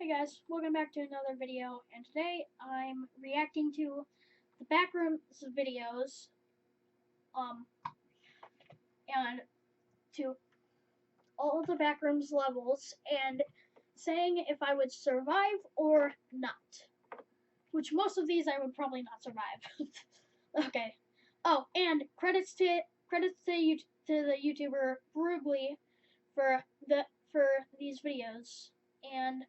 Hey guys, welcome back to another video, and today I'm reacting to the backrooms videos, and to all of the backrooms levels, and saying if I would survive or not. Which most of these I would probably not survive. Okay. Oh, and credits to the YouTuber broogli for these videos, and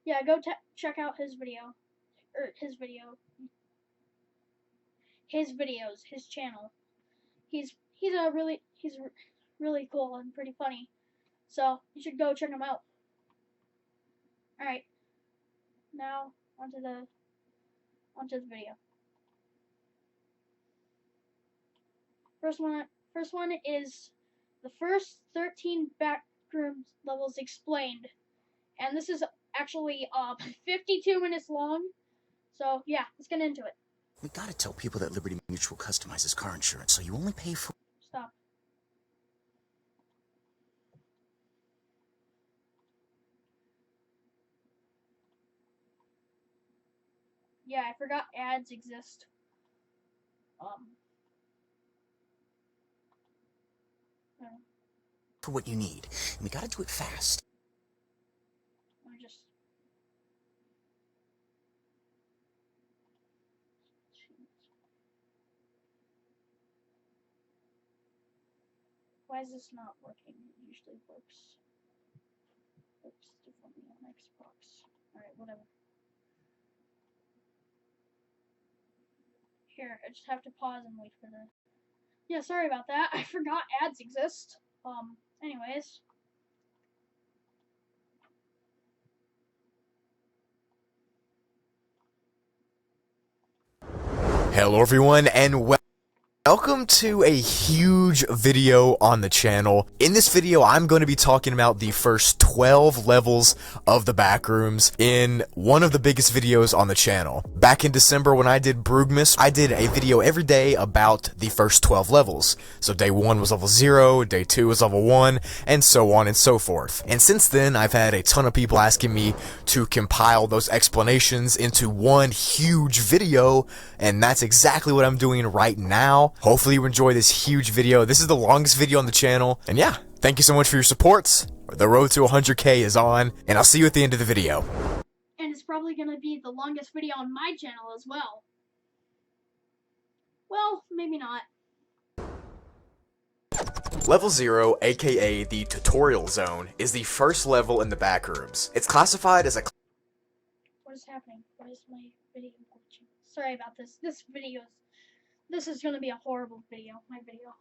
yeah, go check out his video, or his videos, his channel. He's really cool and pretty funny. So you should go check him out. All right, now onto the video. First one is the first 13 backrooms levels explained, and this is actually 52 minutes long. So yeah, let's get into it. We gotta tell people that Liberty Mutual customizes car insurance, so you only pay for... Stop. Yeah, I forgot ads exist. For what you need. And we gotta do it fast. Let me just... Why is this not working? It usually works differently on Xbox. Alright, whatever. Here, I just have to pause and wait for the... Yeah, sorry about that. I forgot ads exist. Anyways. Hello everyone, and welcome to a huge video on the channel. In this video, I'm going to be talking about the first 12 levels of the backrooms in one of the biggest videos on the channel. Back in December when I did Broogmas, I did a video every day about the first 12 levels. So day 1 was level 0, day 2 was level 1, and so on and so forth. And since then, I've had a ton of people asking me to compile those explanations into one huge video, and that's exactly what I'm doing right now. Hopefully you enjoy this huge video. This is the longest video on the channel. And yeah, thank you so much for your support. The road to 100K is on, and I'll see you at the end of the video. And it's probably going to be the longest video on my channel as well. Well, maybe not. Level 0, aka the tutorial zone, is the first level in the backrooms. It's classified as a... What is happening? What is my video glitching? Sorry about this. This is going to be a horrible video, my video.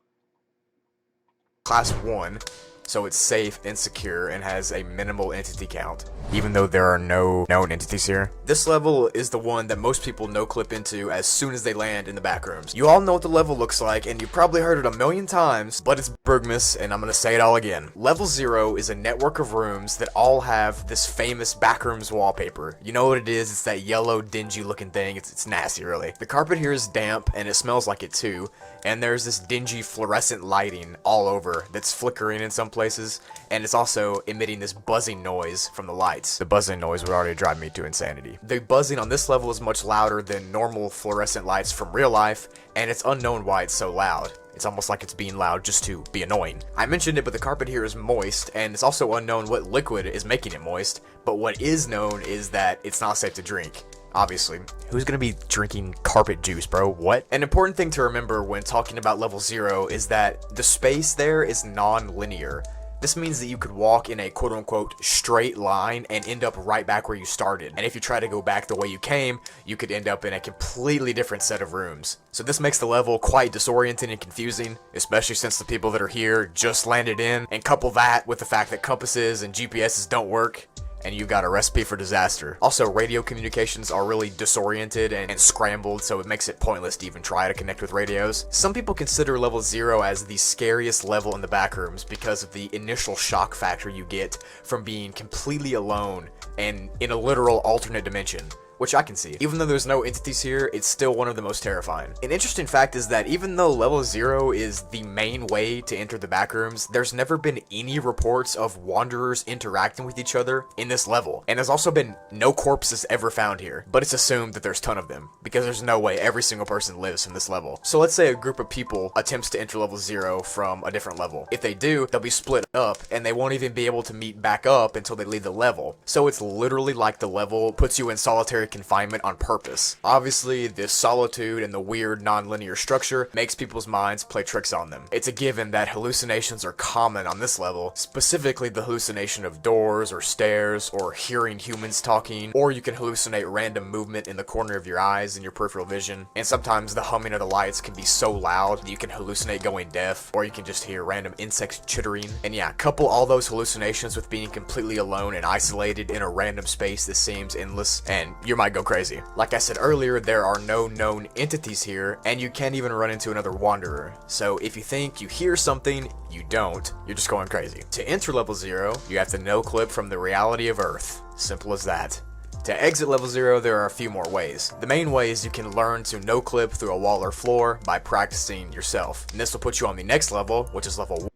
Class 1, so it's safe and secure and has a minimal entity count, even though there are no known entities here. This level is the one that most people no-clip into as soon as they land in the backrooms. You all know what the level looks like, and you've probably heard it a million times, but it's Broogmas, and I'm gonna say it all again. Level 0 is a network of rooms that all have this famous backrooms wallpaper. You know what it is? It's that yellow, dingy looking thing. It's nasty, really. The carpet here is damp, and it smells like it too, and there's this dingy fluorescent lighting all over that's flickering in some places, and it's also emitting this buzzing noise from the lights. The buzzing noise would already drive me to insanity. The buzzing on this level is much louder than normal fluorescent lights from real life, and it's unknown why it's so loud. It's almost like it's being loud just to be annoying. I mentioned it, but the carpet here is moist, and it's also unknown what liquid is making it moist, but what is known is that it's not safe to drink. Obviously. Who's gonna be drinking carpet juice, bro? What? An important thing to remember when talking about level 0 is that the space there is non-linear. This means that you could walk in a quote-unquote straight line and end up right back where you started. And if you try to go back the way you came, you could end up in a completely different set of rooms. So this makes the level quite disorienting and confusing, especially since the people that are here just landed in, and couple that with the fact that compasses and GPSs don't work, and you've got a recipe for disaster. Also, radio communications are really disoriented and scrambled, so it makes it pointless to even try to connect with radios. Some people consider level 0 as the scariest level in the backrooms because of the initial shock factor you get from being completely alone and in a literal alternate dimension. which I can see. Even though there's no entities here, it's still one of the most terrifying. An interesting fact is that even though level 0 is the main way to enter the backrooms, there's never been any reports of wanderers interacting with each other in this level. And there's also been no corpses ever found here, but it's assumed that there's a ton of them, because there's no way every single person lives in this level. So let's say a group of people attempts to enter level 0 from a different level. If they do, they'll be split up, and they won't even be able to meet back up until they leave the level. So it's literally like the level puts you in solitary confinement on purpose. Obviously, this solitude and the weird non-linear structure makes people's minds play tricks on them. It's a given that hallucinations are common on this level, specifically the hallucination of doors or stairs or hearing humans talking, or you can hallucinate random movement in the corner of your eyes and your peripheral vision, and sometimes the humming of the lights can be so loud that you can hallucinate going deaf, or you can just hear random insects chittering. And yeah, couple all those hallucinations with being completely alone and isolated in a random space that seems endless, and you might go crazy. Like I said earlier, there are no known entities here, and you can't even run into another wanderer. So if you think you hear something, you don't. You're just going crazy. To enter level 0, you have to no-clip from the reality of Earth. Simple as that. To exit level 0, there are a few more ways. The main way is you can learn to no-clip through a wall or floor by practicing yourself. And this will put you on the next level, which is level 1.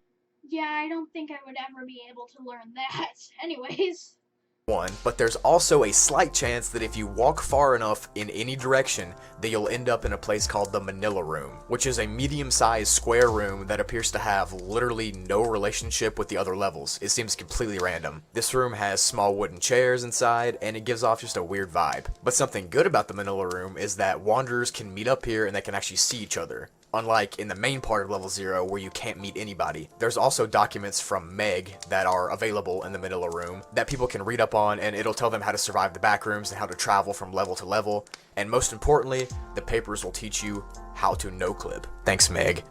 Yeah, I don't think I would ever be able to learn that. Anyways. But there's also a slight chance that if you walk far enough in any direction, that you'll end up in a place called the Manila Room, which is a medium-sized square room that appears to have literally no relationship with the other levels. It seems completely random. This room has small wooden chairs inside, and it gives off just a weird vibe. But something good about the Manila Room is that wanderers can meet up here and they can actually see each other. Unlike in the main part of level 0 where you can't meet anybody. There's also documents from Meg that are available in the Manila Room that people can read up on, and it'll tell them how to survive the backrooms and how to travel from level to level. And most importantly, the papers will teach you how to no-clip. Thanks, Meg.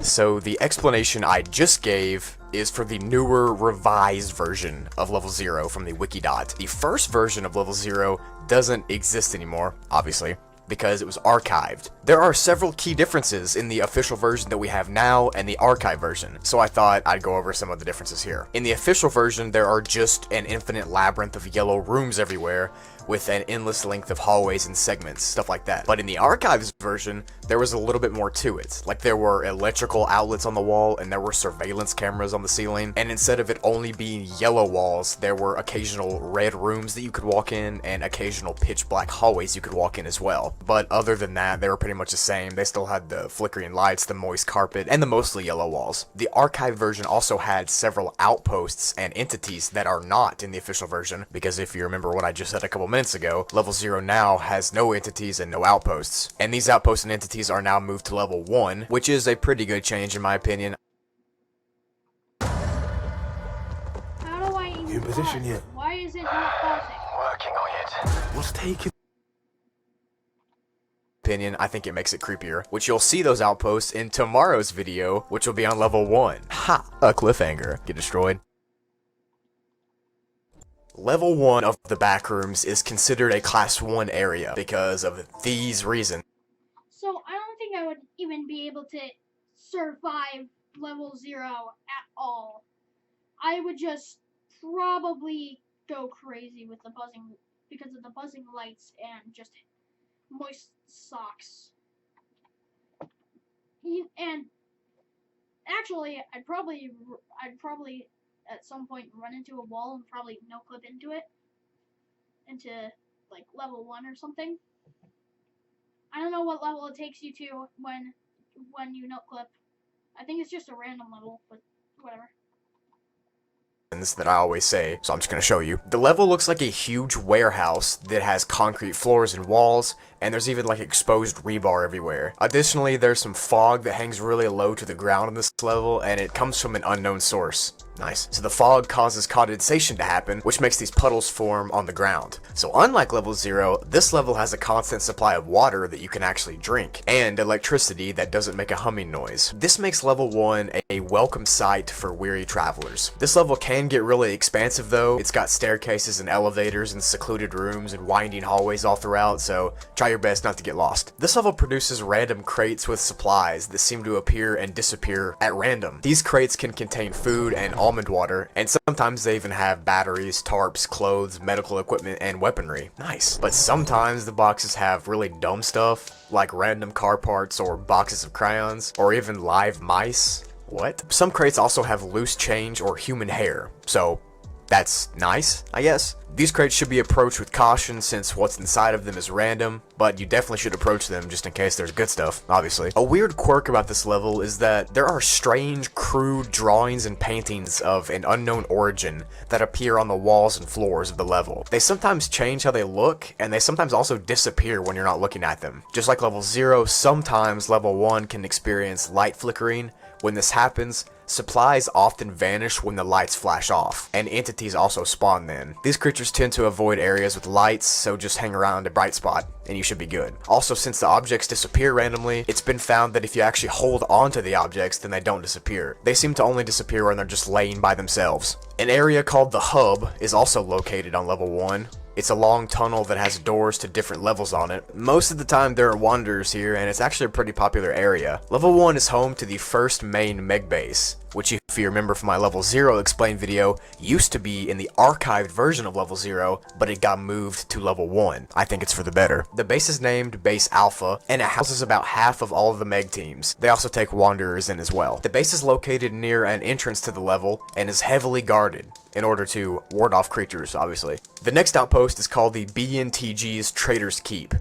So the explanation I just gave is for the newer, revised version of level 0 from the Wikidot. The first version of level 0 doesn't exist anymore, obviously, because it was archived. There are several key differences in the official version that we have now and the archive version, so I thought I'd go over some of the differences here. In the official version, there are just an infinite labyrinth of yellow rooms everywhere, with an endless length of hallways and segments, stuff like that. But in the archives version, there was a little bit more to it. Like there were electrical outlets on the wall, and there were surveillance cameras on the ceiling, and instead of it only being yellow walls, there were occasional red rooms that you could walk in, and occasional pitch black hallways you could walk in as well. But other than that, they were pretty much the same. They still had the flickering lights, the moist carpet, and the mostly yellow walls. The archive version also had several outposts and entities that are not in the official version, because if you remember what I just said a couple minutes ago, level 0 now has no entities and no outposts. And these outposts and entities are now moved to level 1, which is a pretty good change in my opinion. How do I even In position pause? yet? Why is it not pausing? Working on it. What's taking? I think it makes it creepier, which you'll see those outposts in tomorrow's video, which will be on level 1. Ha! A cliffhanger. Get destroyed. Level 1 of the backrooms is considered a class 1 area because of these reasons. So I don't think I would even be able to survive level 0 at all. I would just probably go crazy with the buzzing, because of the buzzing lights and just moist socks. And actually, I'd probably at some point run into a wall and probably no-clip into like level 1 or something. I don't know what level it takes you to when you no-clip. I think it's just a random level, but whatever. That I always say, so I'm just gonna show you. The level looks like a huge warehouse that has concrete floors and walls, and there's even like exposed rebar everywhere. Additionally, there's some fog that hangs really low to the ground on this level, and it comes from an unknown source. Nice. So the fog causes condensation to happen, which makes these puddles form on the ground. So unlike level 0, this level has a constant supply of water that you can actually drink, and electricity that doesn't make a humming noise. This makes level 1 a welcome sight for weary travelers. This level can get really expansive though. It's got staircases and elevators and secluded rooms and winding hallways all throughout, so try your best not to get lost. This level produces random crates with supplies that seem to appear and disappear at random. These crates can contain food and almond water, and sometimes they even have batteries, tarps, clothes, medical equipment, and weaponry. Nice. But sometimes the boxes have really dumb stuff, like random car parts or boxes of crayons, or even live mice. What? Some crates also have loose change or human hair, so that's nice, I guess. These crates should be approached with caution since what's inside of them is random, but you definitely should approach them just in case there's good stuff, obviously. A weird quirk about this level is that there are strange, crude drawings and paintings of an unknown origin that appear on the walls and floors of the level. They sometimes change how they look, and they sometimes also disappear when you're not looking at them. Just like level 0, sometimes level 1 can experience light flickering. When this happens, supplies often vanish when the lights flash off, and entities also spawn then. These creatures tend to avoid areas with lights, so just hang around a bright spot, and you should be good. Also, since the objects disappear randomly, it's been found that if you actually hold onto the objects, then they don't disappear. They seem to only disappear when they're just laying by themselves. An area called the Hub is also located on level 1. It's a long tunnel that has doors to different levels on it. Most of the time there are wanderers here, and it's actually a pretty popular area. Level 1 is home to the first main Meg base, which if you remember from my level 0 explain video, used to be in the archived version of level 0, but it got moved to level 1. I think it's for the better. The base is named Base Alpha, and it houses about half of all of the Meg teams. They also take wanderers in as well. The base is located near an entrance to the level, and is heavily guarded in order to ward off creatures, obviously. The next outpost is called the BNTG's Trader's Keep.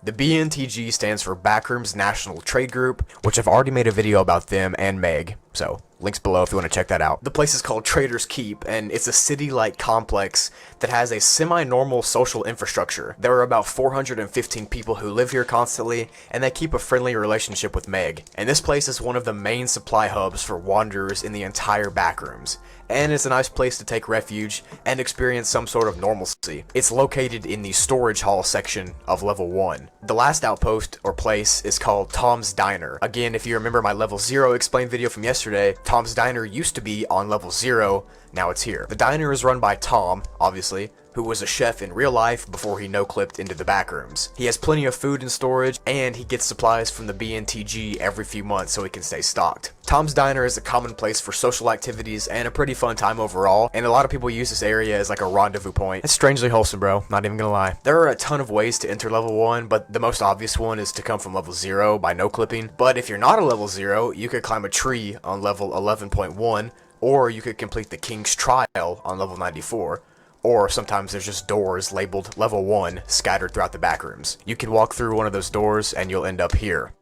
The BNTG stands for Backrooms National Trade Group, which I've already made a video about them and Meg, so links below if you want to check that out. The place is called Trader's Keep, and it's a city-like complex that has a semi-normal social infrastructure. There are about 415 people who live here constantly, and they keep a friendly relationship with Meg. And this place is one of the main supply hubs for wanderers in the entire Backrooms. And it's a nice place to take refuge and experience some sort of normalcy. It's located in the storage hall section of level 1. The last outpost or place is called Tom's Diner. Again, if you remember my level 0 explain video from yesterday, Tom's Diner used to be on level 0, now it's here. The diner is run by Tom, obviously, who was a chef in real life before he no-clipped into the Backrooms. He has plenty of food in storage, and he gets supplies from the BNTG every few months so he can stay stocked. Tom's Diner is a common place for social activities and a pretty fun time overall, and a lot of people use this area as like a rendezvous point. It's strangely wholesome, bro, not even gonna lie. There are a ton of ways to enter level 1, but the most obvious one is to come from level 0 by no-clipping. But if you're not a level 0, you could climb a tree on level 11.1, or you could complete the King's Trial on level 94. Or sometimes there's just doors labeled level 1 scattered throughout the Backrooms. You can walk through one of those doors and you'll end up here.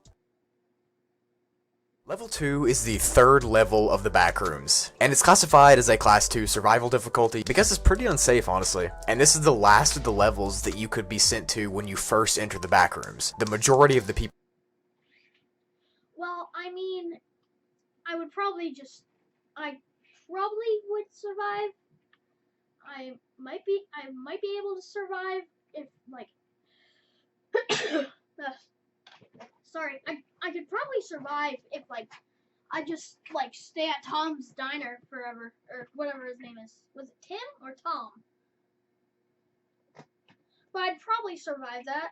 Level 2 is the third level of the Backrooms, and it's classified as a class 2 survival difficulty because it's pretty unsafe, honestly. And this is the last of the levels that you could be sent to when you first enter the Backrooms. The majority of the people... Well, I mean, I probably would survive. I might be able to survive if, like, sorry, I could probably survive if, like, I just, like, stay at Tom's Diner forever, or whatever his name is. Was it Tim or Tom? But I'd probably survive that.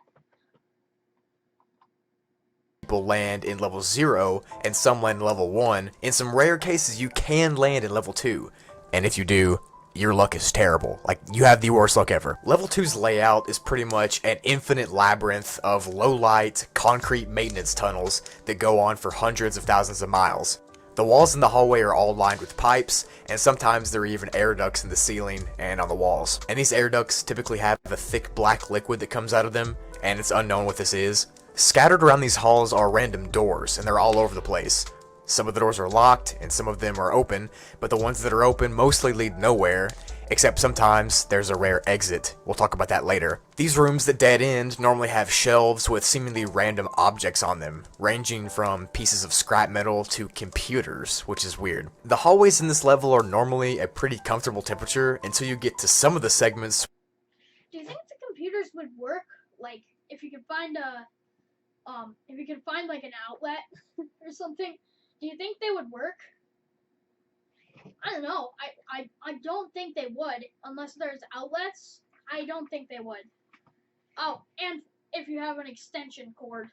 People land in level 0, and some land in level 1. In some rare cases, you can land in level 2, and if you do, your luck is terrible. Like, you have the worst luck ever. Level 2's layout is pretty much an infinite labyrinth of low-light, concrete maintenance tunnels that go on for hundreds of thousands of miles. The walls in the hallway are all lined with pipes, and sometimes there are even air ducts in the ceiling and on the walls. And these air ducts typically have a thick black liquid that comes out of them, and it's unknown what this is. Scattered around these halls are random doors, and they're all over the place. Some of the doors are locked, and some of them are open, but the ones that are open mostly lead nowhere, except sometimes there's a rare exit. We'll talk about that later. These rooms that dead end normally have shelves with seemingly random objects on them, ranging from pieces of scrap metal to computers, which is weird. The hallways in this level are normally a pretty comfortable temperature until you get to some of the segments. Do you think the computers would work? Like, if you could find like an outlet or something? Do you think they would work? I don't know. I don't think they would unless there's outlets. I don't think they would. Oh, and if you have an extension cord.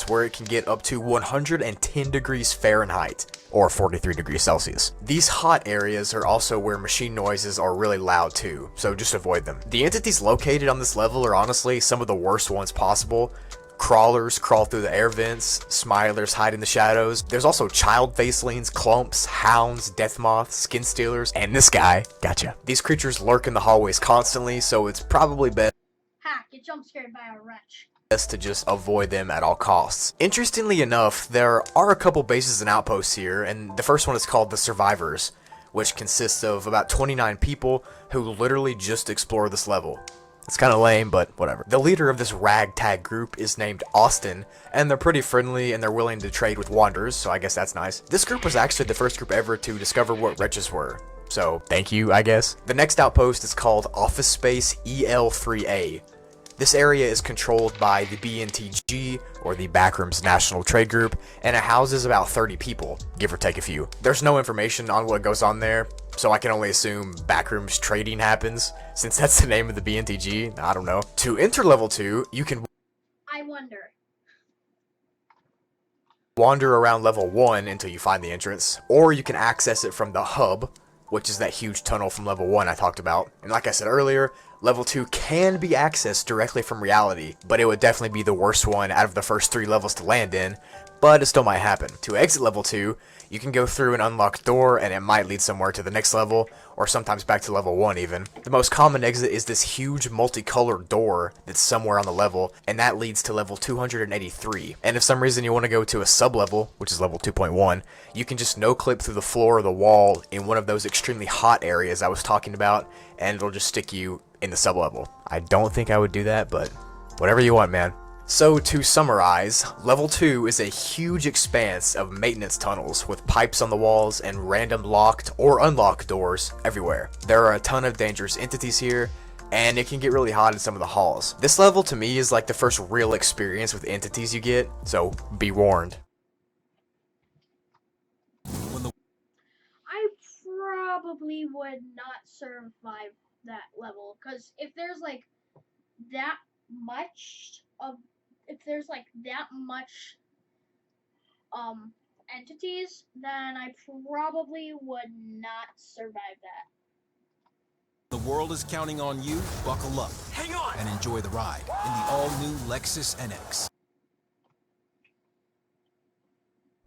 where it can get up to 110 degrees Fahrenheit, or 43 degrees Celsius. These hot areas are also where machine noises are really loud too, so just avoid them. The entities located on this level are honestly some of the worst ones possible. Crawlers crawl through the air vents, smilers hide in the shadows. There's also child facelings, clumps, hounds, death moths, skin stealers, and this guy. Gotcha. These creatures lurk in the hallways constantly, so it's probably best Get jump scared by a wretch. to just avoid them at all costs. Interestingly enough, there are a couple bases and outposts here, and the first one is called the Survivors, which consists of about 29 people who literally just explore this level. It's kind of lame, but whatever. The leader of this ragtag group is named Austin, and they're pretty friendly and they're willing to trade with wanderers, so I guess that's nice. This group was actually the first group ever to discover what wretches were, so thank you, I guess. The next outpost is called Office Space EL3A. This area is controlled by the BNTG, or the Backrooms National Trade Group, and it houses about 30 people, give or take a few. There's no information on what goes on there, so I can only assume Backrooms trading happens, since that's the name of the BNTG, I don't know. To enter level 2, you can wander around level 1 until you find the entrance, or you can access it from the hub, which is that huge tunnel from level 1 I talked about. And like I said earlier, level 2 can be accessed directly from reality, but it would definitely be the worst one out of the first 3 levels to land in, but it still might happen. To exit level 2, you can go through an unlocked door and it might lead somewhere to the next level, or sometimes back to level 1 even. The most common exit is this huge multicolored door that's somewhere on the level, and that leads to level 283. And if some reason you want to go to a sub-level, which is level 2.1, you can just no-clip through the floor or the wall in one of those extremely hot areas I was talking about, and it'll just stick you in the sub-level. I don't think I would do that, but whatever you want, man. So to summarize, level 2 is a huge expanse of maintenance tunnels with pipes on the walls and random locked or unlocked doors everywhere. There are a ton of dangerous entities here, and it can get really hot in some of the halls. This level to me is like the first real experience with entities you get, so be warned. I probably would not survive that level, because if there's like that much entities, then I probably would not survive that. The world is counting on you. Buckle up. Hang on! And enjoy the ride in the all-new Lexus NX.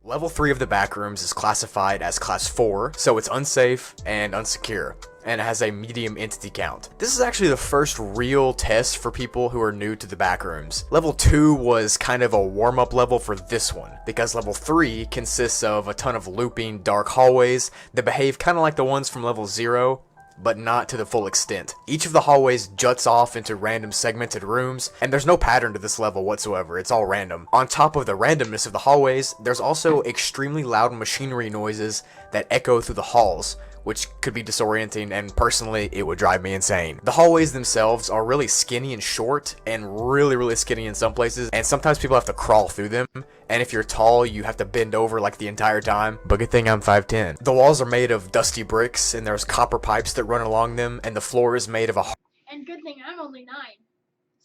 Level 3 of the Backrooms is classified as Class 4, so it's unsafe and unsecure, and it has a medium entity count. This is actually the first real test for people who are new to the Backrooms. Level 2 was kind of a warm-up level for this one, because Level 3 consists of a ton of looping dark hallways that behave kind of like the ones from Level 0, but not to the full extent. Each of the hallways juts off into random segmented rooms, and there's no pattern to this level whatsoever, it's all random. On top of the randomness of the hallways, there's also extremely loud machinery noises that echo through the halls, which could be disorienting, and personally, it would drive me insane. The hallways themselves are really skinny and short, and really skinny in some places, and sometimes people have to crawl through them, and if you're tall, you have to bend over like the entire time, but good thing I'm 5'10". The walls are made of dusty bricks, and there's copper pipes that run along them, and the floor is made of a... And good thing I'm only 9,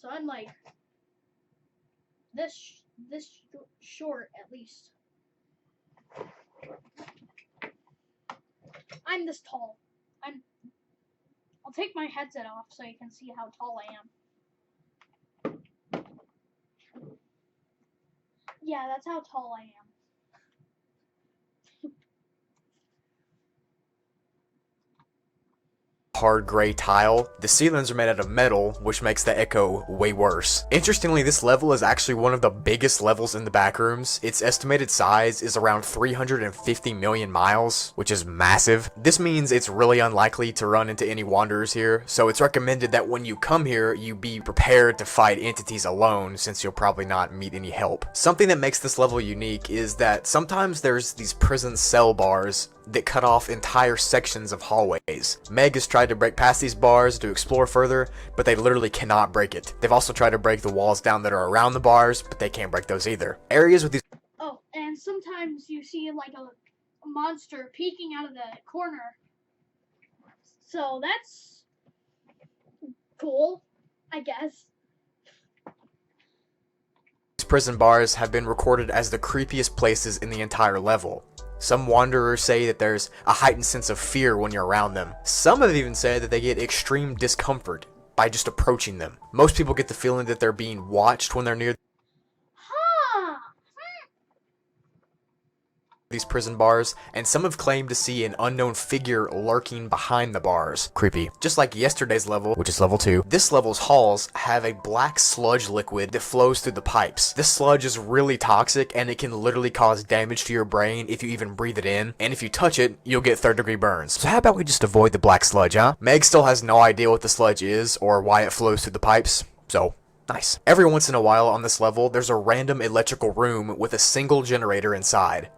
so I'm like this short at least. I'm this tall. I'll take my headset off so you can see how tall I am. Yeah, that's how tall I am. hard gray tile. The ceilings are made out of metal, which makes the echo way worse. Interestingly, this level is actually one of the biggest levels in the Backrooms. Its estimated size is around 350 million miles, which is massive. This means it's really unlikely to run into any wanderers here, so it's recommended that when you come here, you be prepared to fight entities alone, since you'll probably not meet any help. Something that makes this level unique is that sometimes there's these prison cell bars that cut off entire sections of hallways. Meg has tried to break past these bars to explore further, but they literally cannot break it. They've also tried to break the walls down that are around the bars, but they can't break those either. Areas with these... Oh, and sometimes you see like a monster peeking out of the corner. So that's cool, I guess. prison bars have been recorded as the creepiest places in the entire level. Some wanderers say that there's a heightened sense of fear when you're around them. Some have even said that they get extreme discomfort by just approaching them. Most people get the feeling that they're being watched when they're near Huh. these prison bars, and some have claimed to see an unknown figure lurking behind the bars. Creepy. Just like yesterday's level, which is level 2, this level's halls have a black sludge liquid that flows through the pipes. This sludge is really toxic, and it can literally cause damage to your brain if you even breathe it in, and if you touch it, you'll get third-degree burns. So how about we just avoid the black sludge, huh? Meg still has no idea what the sludge is, or why it flows through the pipes, so nice. Every once in a while on this level, there's a random electrical room with a single generator inside,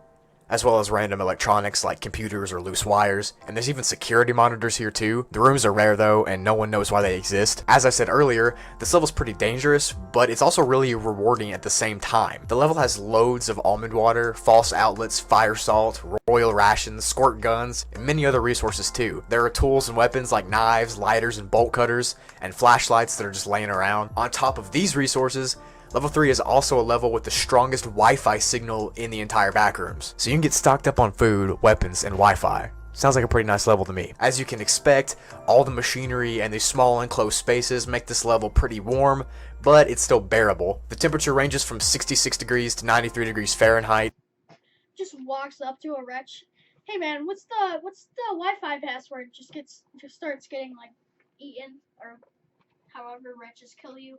as well as random electronics like computers or loose wires, and there's even security monitors here too. The rooms are rare though, and no one knows why they exist. As I said earlier, this level's pretty dangerous, but it's also really rewarding at the same time. The level has loads of almond water, false outlets, fire salt, royal rations, squirt guns, and many other resources too. There are tools and weapons like knives, lighters, and bolt cutters, and flashlights that are just laying around. On top of these resources, Level 3 is also a level with the strongest Wi-Fi signal in the entire backrooms, so you can get stocked up on food, weapons, and Wi-Fi. Sounds like a pretty nice level to me. As you can expect, all the machinery and these small enclosed spaces make this level pretty warm, but it's still bearable. The temperature ranges from 66 degrees to 93 degrees Fahrenheit. Just walks up to a wretch. Hey man, what's the Wi-Fi password? Just starts getting like eaten, or however wretches kill you.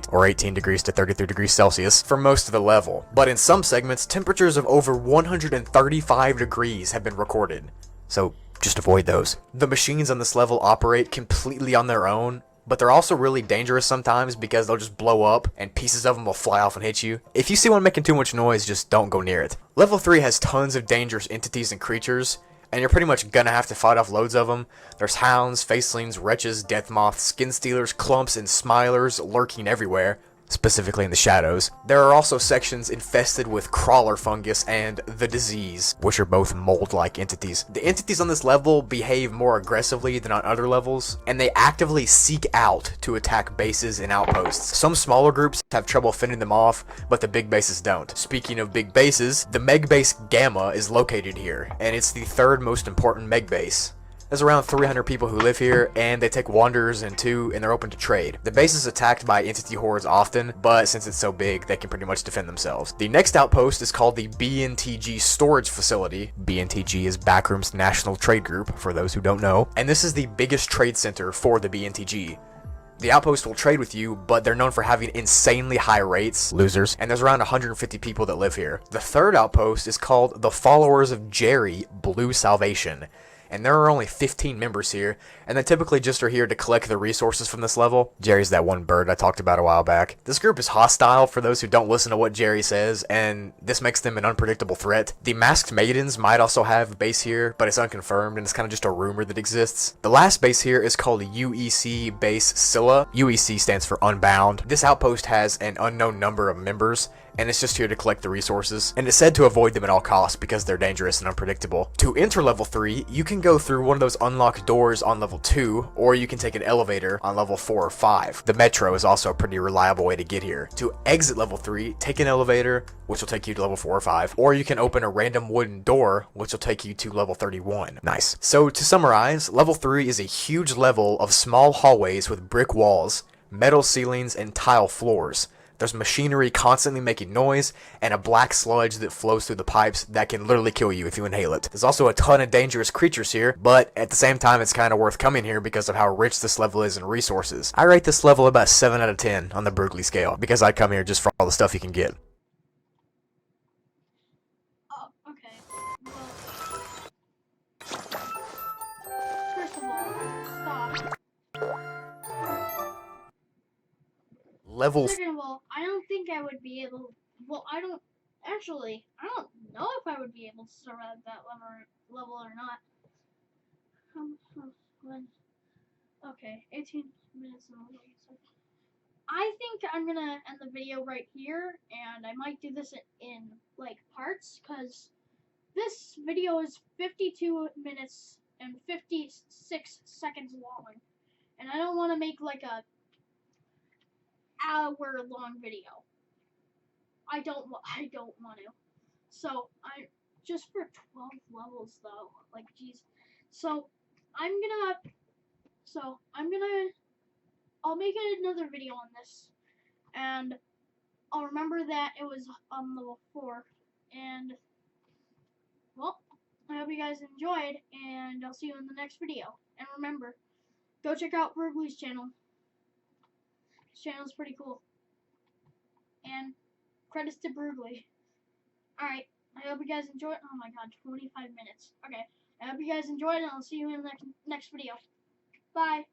Or 18 degrees to 33 degrees Celsius for most of the level. But in some segments, temperatures of over 135 degrees have been recorded, so just avoid those. The machines on this level operate completely on their own, but they're also really dangerous sometimes because they'll just blow up and pieces of them will fly off and hit you. If you see one making too much noise, just don't go near it. Level 3 has tons of dangerous entities and creatures, and you're pretty much gonna have to fight off loads of them. There's hounds, facelings, wretches, death moths, skin stealers, clumps, and smilers lurking everywhere, specifically in the shadows. There are also sections infested with crawler fungus and the disease, which are both mold-like entities. The entities on this level behave more aggressively than on other levels, and they actively seek out to attack bases and outposts. Some smaller groups have trouble fending them off, but the big bases don't. Speaking of big bases, the Meg base Gamma is located here, and it's the third most important Meg base. There's around 300 people who live here, and they take wanderers in too, and they're open to trade. The base is attacked by entity hordes often, but since it's so big, they can pretty much defend themselves. The next outpost is called the BNTG Storage Facility. BNTG is Backrooms National Trade Group, for those who don't know, and this is the biggest trade center for the BNTG. The outpost will trade with you, but they're known for having insanely high rates, losers, and there's around 150 people that live here. The third outpost is called the Followers of Jerry Blue Salvation, and there are only 15 members here, and they typically just are here to collect the resources from this level. Jerry's that one bird I talked about a while back. This group is hostile for those who don't listen to what Jerry says, and this makes them an unpredictable threat. The Masked Maidens might also have a base here, but it's unconfirmed, and it's kind of just a rumor that exists. The last base here is called UEC Base Scylla. UEC stands for Unbound. This outpost has an unknown number of members, and it's just here to collect the resources, and it's said to avoid them at all costs because they're dangerous and unpredictable. To enter level 3, you can go through one of those unlocked doors on level 2, or you can take an elevator on level 4 or 5. The metro is also a pretty reliable way to get here. To exit level 3, take an elevator, which will take you to level 4 or 5, or you can open a random wooden door, which will take you to level 31. Nice. So to summarize, level 3 is a huge level of small hallways with brick walls, metal ceilings, and tile floors. There's machinery constantly making noise, and a black sludge that flows through the pipes that can literally kill you if you inhale it. There's also a ton of dangerous creatures here, but at the same time it's kind of worth coming here because of how rich this level is in resources. I rate this level about 7 out of 10 on the broogli scale, because I'd come here just for all the stuff you can get. Oh, okay. Well, first of all, stop. Level Second of all, I don't think I would be able. Well, I don't know if I would be able to survive that level or not. When? Okay, 18 minutes and 11 seconds. I think I'm gonna end the video right here, and I might do this in like parts, cause this video is 52 minutes and 56 seconds long, and I don't want to make like a hour-long video. I don't want to. So I just for 12 levels though. Like geez. So I'm gonna I'll make another video on this, and I'll remember that it was on level 4. And well, I hope you guys enjoyed, and I'll see you in the next video. And remember, go check out Broogli's channel. His channel's pretty cool. And credits to Broogli. Alright, I hope you guys enjoyed. Oh my god, 25 minutes. Okay, I hope you guys enjoyed, and I'll see you in the next video. Bye.